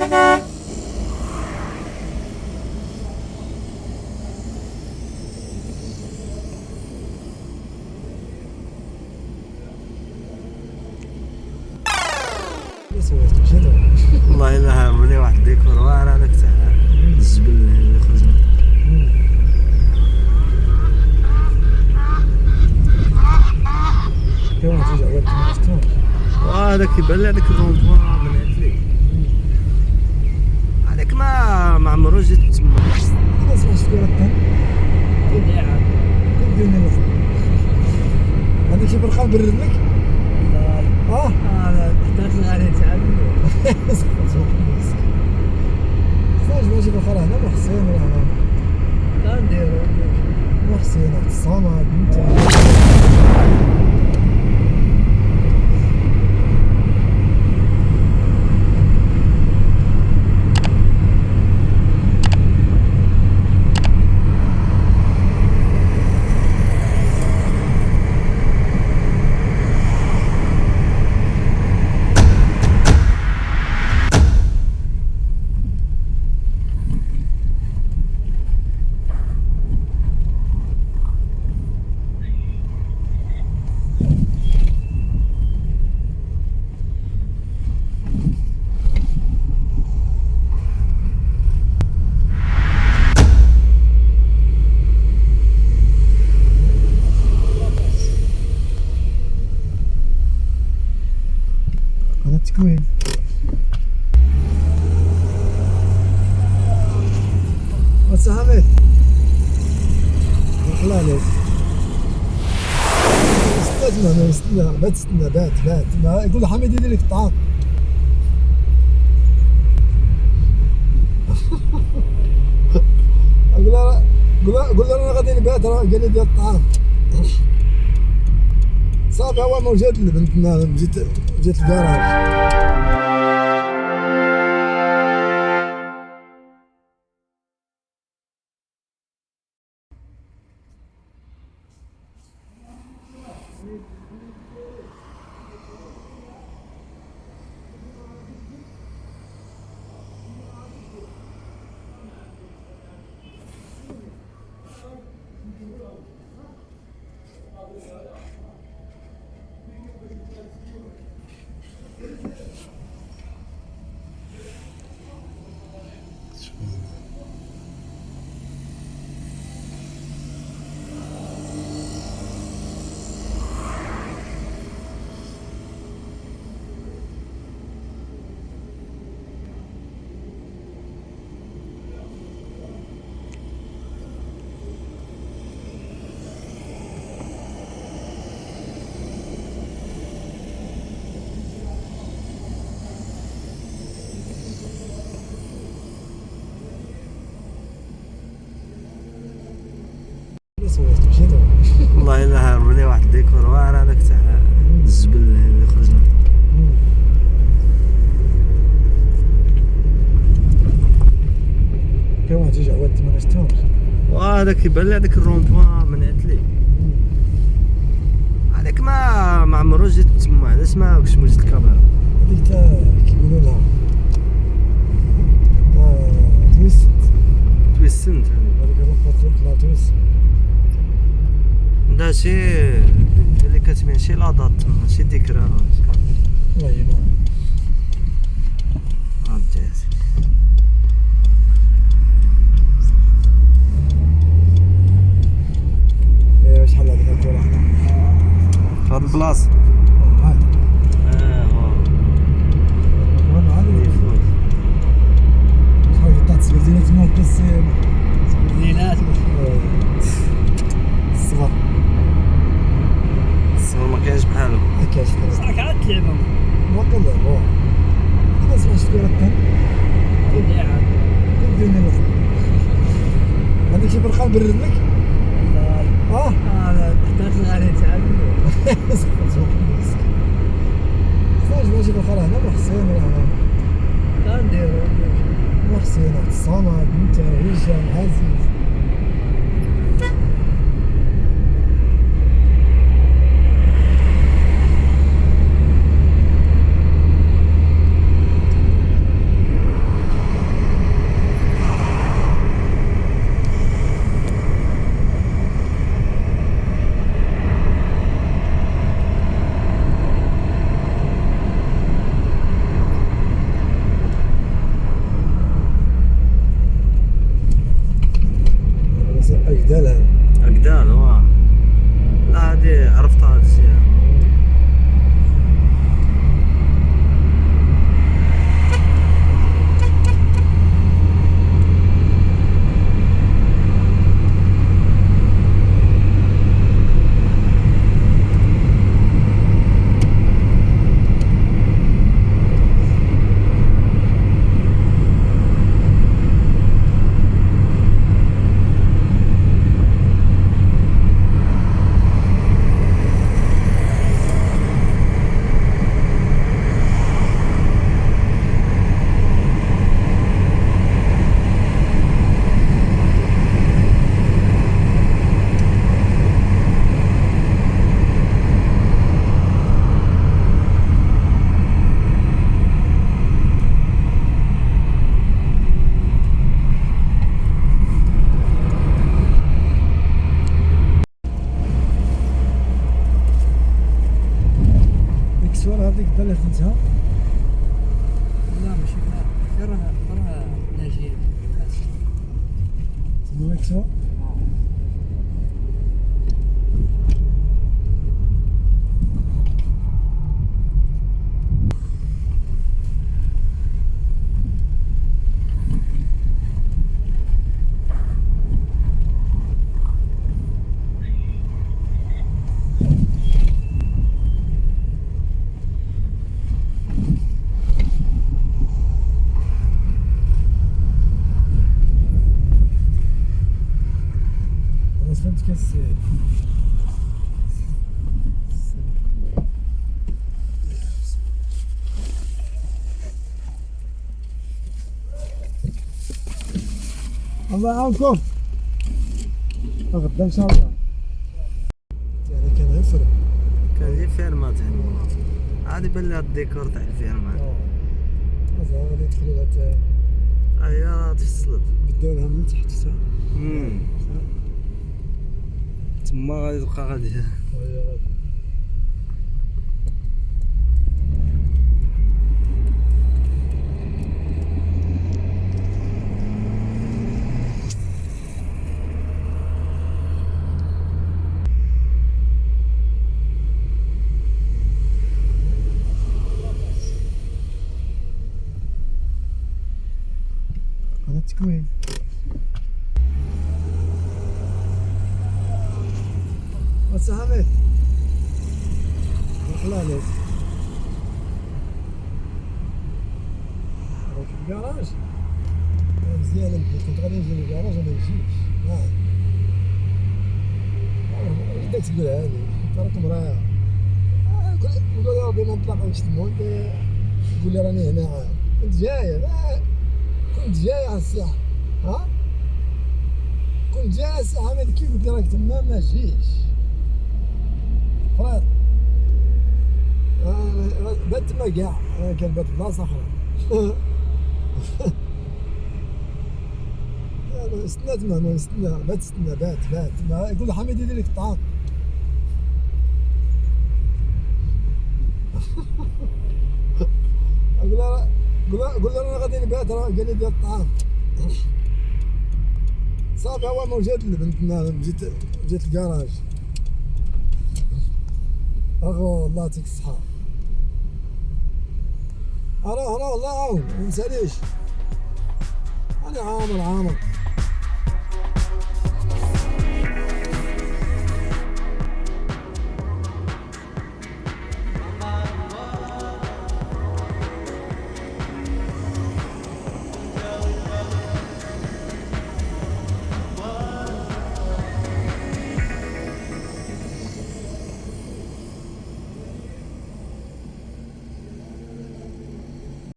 والله الا هامني واحد الديكور واعر هذاك تاع الجبل اللي خرجنا. وهذاك كيبان لي هذاك الرومبوان من عندي هذاك ما عمرو جيت تما. انا سمعت فكرة الثاني عندك شي فرقة برد لك؟ انا حطيت الغالي تاعي خرج ماشي بالخرا هنا محسن ولا هنا كنديرو محسن الصمد انت هذا التكوين. بس حميد بارك الله عليك. استنى بات يقول حميد يدير لك الطعام. قول له انا غادي نبات راه قال لي دير الطعام. صافي هو موجود البنت جيت الكراج. والله الا هامني واحد الديكور واعر هذاك تاع الجبل اللي خرجنا. كاين واحد جوج عواد ما شفتهمش. وهذاك كيبان لي هذاك الرومبوان من عندي هذاك ما عمرو جيت تما. علاش ما كنتش موجد الكاميرا هذيك تا كيقولوا لها تويسنت هذيك الرومبوان طلع تويسنت. عندها شي اللي كتبين شي لاضات تما شي ذكرى. الله ينور. عرفتي شحال هذيك الكرة هنا في هاد البلاصة. هاد شحال قطعت سبردينات ما كاس سبردينات الصغر ما كاينش بحالو. ما كاينش صراك عاد تلعبهم باقي لعبوه. انا سمعت الكرة الثاني عندك شي فرقة برد لك؟ انا حطيت الغالي تاعي خرج ماشي بالخرا هنا محسن ولا هنا كنديرو محسن الصمد انت هشام عزيز. هذيك الدار اللي خديتها لا ماشي كاع راه ناجيين تما كسوة. أنا فهمت كاس الله يعاونكم غدا ان شاء الله. يعني كان غير فرق. كان غير فيرمات هاد المناطق عادي بان لها الديكور تاع الفيرمات هذا غادي يدخلوا لها هي راه تفصلت بداو لها من تحت حتى تما غادي تبقى غادي وهي غادي. هذا التكوين بس حميد الله عليك راك في الكراج مزيان. كنت غادي نجي للكراج وما نجيش بدات تقول هادي كنت راكم رايح نقول يا ربي ما نطلع نشتمو تقول لي راني هنا عاد كنت جاي كنت جاي على الساحة كنت جاي على الساحة حميد كيف قلت لي راك تما ما جيش فرات بات تما كاع كان بات بلاصة أخرى استنى تما ما نستنى بات استنى بات يقول حميد يدير لك الطعام قول له انا غادي نبات راه قال لي ديال الطعام صافي. اول ما جات البنت جيت الكراج اغو الله يعطيك الصحة اروح والله عاون ما نساليش انا عامر